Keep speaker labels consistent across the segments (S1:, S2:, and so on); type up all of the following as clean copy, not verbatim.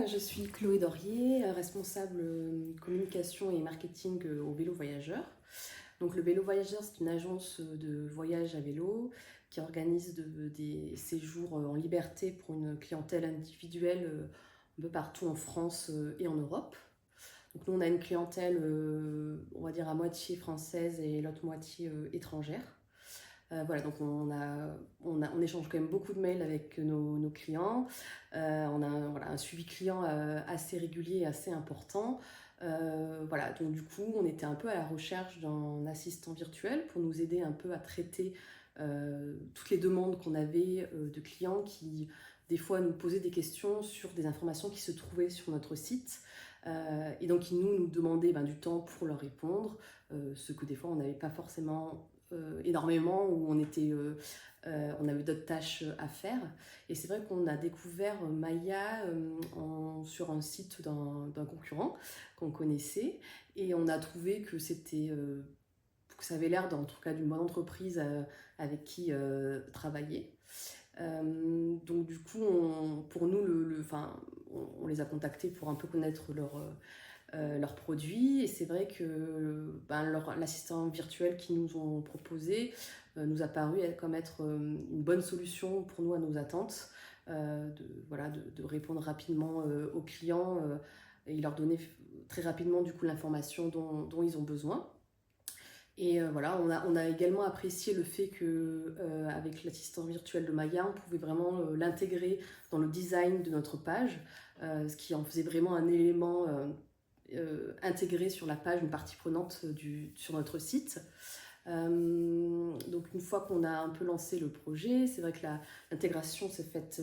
S1: je suis Chloé Dorier, responsable communication et marketing au Vélo Voyageur. Donc le Vélo Voyageur, c'est une agence de voyage à vélo qui organise des séjours en liberté pour une clientèle individuelle un peu partout en France et en Europe. Donc nous, on a une clientèle, on va dire, à moitié française et l'autre moitié étrangère. Voilà, donc on échange quand même beaucoup de mails avec nos clients. On a voilà, un suivi client assez régulier et assez important. Voilà, donc du coup, on était un peu à la recherche d'un assistant virtuel pour nous aider un peu à traiter toutes les demandes qu'on avait de clients qui, des fois, nous posaient des questions sur des informations qui se trouvaient sur notre site. Et donc, ils nous demandaient du temps pour leur répondre, ce que des fois, on n'avait pas forcément énormément, où on avait d'autres tâches à faire. Et c'est vrai qu'on a découvert Maya sur un site d'un concurrent qu'on connaissait, et on a trouvé que que ça avait l'air, en tout cas, d'une bonne entreprise avec qui travailler. Donc du coup, pour nous, on les a contactés pour un peu connaître leurs produits, et c'est vrai que l'assistant virtuel qu'ils nous ont proposé nous a paru comme être une bonne solution pour nous à nos attentes, de répondre rapidement aux clients et leur donner très rapidement du coup l'information dont ils ont besoin. Et voilà, on a également apprécié le fait que avec l'assistant virtuel de Maya, on pouvait vraiment l'intégrer dans le design de notre page, ce qui en faisait vraiment un élément intégré sur la page, une partie prenante sur notre site. Donc une fois qu'on a un peu lancé le projet, c'est vrai que l'intégration s'est faite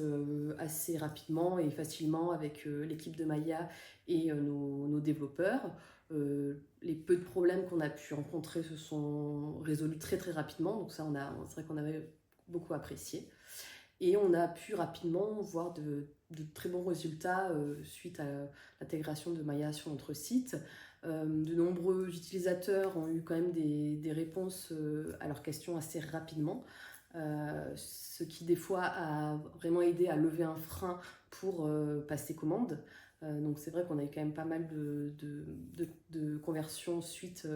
S1: assez rapidement et facilement avec l'équipe de Maya et nos développeurs. Les peu de problèmes qu'on a pu rencontrer se sont résolus très très rapidement, donc ça c'est vrai qu'on avait beaucoup apprécié. Et on a pu rapidement voir de très bons résultats suite à l'intégration de Maya sur notre site. De nombreux utilisateurs ont eu quand même des réponses à leurs questions assez rapidement, ce qui des fois a vraiment aidé à lever un frein pour passer commande. Donc c'est vrai qu'on a eu quand même pas mal de conversions suite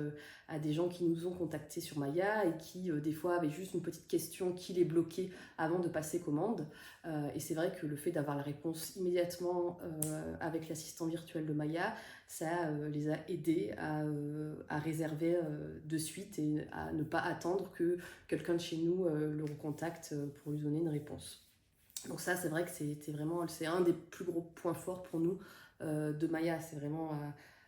S1: à des gens qui nous ont contactés sur Maya et qui des fois avaient juste une petite question qui les bloquait avant de passer commande. Et c'est vrai que le fait d'avoir la réponse immédiatement avec l'assistant virtuel de Maya, ça les a aidés à réserver de suite et à ne pas attendre que quelqu'un de chez nous le recontacte pour lui donner une réponse. Donc ça, c'est vrai que c'est un des plus gros points forts pour nous de Maya. C'est vraiment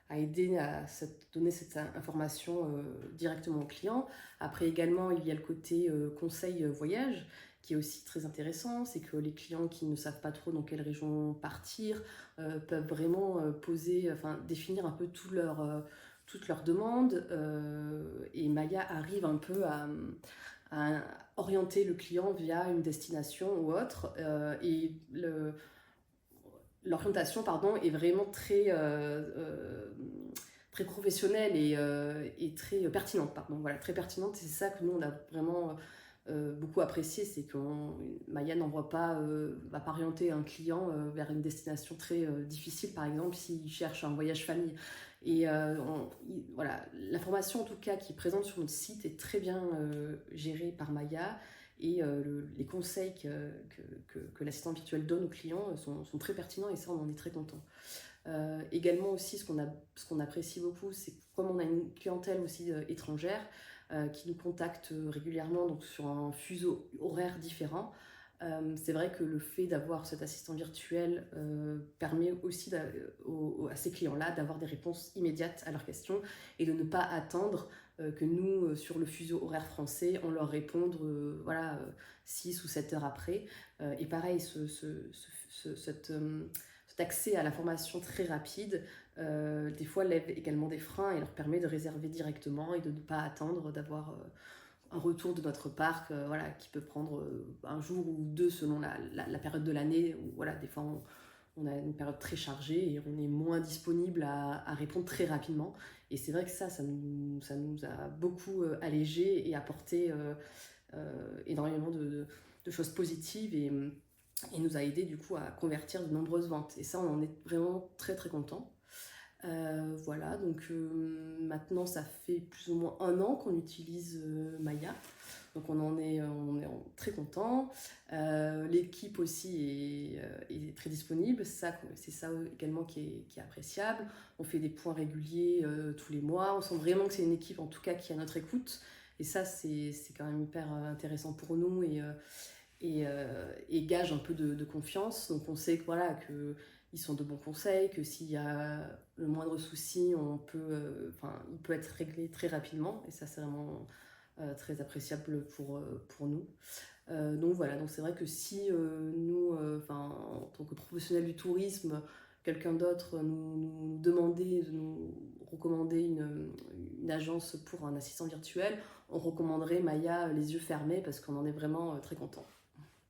S1: à aider à donner cette information directement au client. Après également, il y a le côté conseil voyage qui est aussi très intéressant. C'est que les clients qui ne savent pas trop dans quelle région partir peuvent vraiment définir un peu toutes leurs demandes. Et Maya arrive un peu à orienter le client via une destination ou autre, et l'orientation est vraiment très professionnelle et très pertinente, voilà, très pertinente. C'est ça que nous on a vraiment beaucoup apprécié, c'est que Maya va pas orienter un client vers une destination très difficile, par exemple s'il cherche un voyage famille. Et voilà, l'information en tout cas qui est présente sur notre site est très bien gérée par Maya, et les conseils que l'assistant virtuel donne aux clients sont très pertinents, et ça on en est très content. Également aussi, ce qu'on apprécie beaucoup, c'est comme on a une clientèle aussi étrangère qui nous contacte régulièrement, donc sur un fuseau horaire différent. C'est vrai que le fait d'avoir cet assistant virtuel permet aussi à ces clients-là d'avoir des réponses immédiates à leurs questions et de ne pas attendre que nous, sur le fuseau horaire français, on leur réponde 6 ou 7 heures après. Et pareil, cet accès à l'information très rapide, des fois lève également des freins et leur permet de réserver directement et de ne pas attendre d'avoir un retour de notre parc qui peut prendre un jour ou deux selon la période de l'année, où voilà, des fois on a une période très chargée et on est moins disponible à répondre très rapidement. Et c'est vrai que ça nous a beaucoup allégé et apporté énormément de choses positives. et nous a aidé du coup à convertir de nombreuses ventes. Et ça, on en est vraiment très très content. Voilà, donc maintenant ça fait plus ou moins 1 an qu'on utilise Maya. Donc très content. L'équipe aussi est très disponible. C'est ça également qui est appréciable. On fait des points réguliers tous les mois. On sent vraiment que c'est une équipe en tout cas qui est à notre écoute. Et ça, c'est quand même hyper intéressant pour nous et gage un peu de confiance. Donc on sait que voilà, qu'ils sont de bons conseils, que s'il y a le moindre souci, il peut être réglé très rapidement. Et ça, c'est vraiment très appréciable pour nous. Donc voilà, donc c'est vrai que si nous, en tant que professionnels du tourisme, quelqu'un d'autre nous demandait de nous recommander une agence pour un assistant virtuel, on recommanderait Maya les yeux fermés parce qu'on en est vraiment très content.